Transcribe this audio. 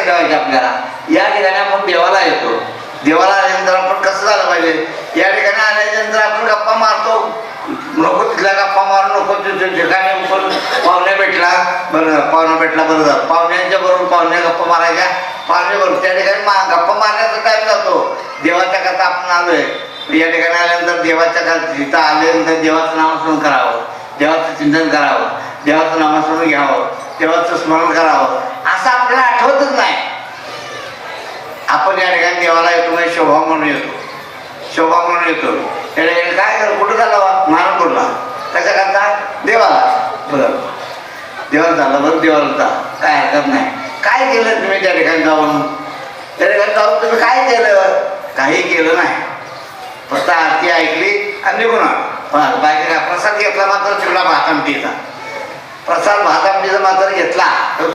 ठेवायची आपल्याला. या ठिकाणी आपण देवाला येतो. देवाला आल्यानंतर आपण कसं झालं पाहिजे, या ठिकाणी आल्यानंतर आपण गप्पा मारतो. नको तिथल्या गप्पा मारू नको, तिथे ठिकाणी पाहुणे भेटला बरं, पाहुणा भेटला बरं झालं, पाहुण्यांच्या बरोबर पाहुणे गप्पा मारायच्या, पाहुणे बरोबर त्या ठिकाणी गप्पा मारण्याचा टाईम जातो. देवाच्या करता आपण आलोय, या ठिकाणी आल्यानंतर देवाच्या तिथं आल्यानंतर देवाचं नामस्मरण करावं, देवाचं चिंतन करावं, देवाचं नामस्मरण घ्यावं, देवाचं स्मरण करावं, असं आपल्याला आठवतच नाही. आपण या ठिकाणी देवाला येतो म्हणजे शोभा म्हणून येतो, शोभा म्हणून येतो. या ठिकाणी काय कर कुठं झाला महाराजपूरला, कशा करता देवाला, बरं देवाला झालं बरं, देवाला जा, काय हरकत नाही. काय केलं तुम्ही त्या ठिकाणी जाऊन, त्या ठिकाणी जाऊन तुम्ही काय केलं, काही केलं नाही, फक्त आरती ऐकली आणि निघून आलो. बाकी प्रसाद घेतला मात्र चिवडा भात आमटीचा, प्रसाद भात आमटीचा मात्र घेतला.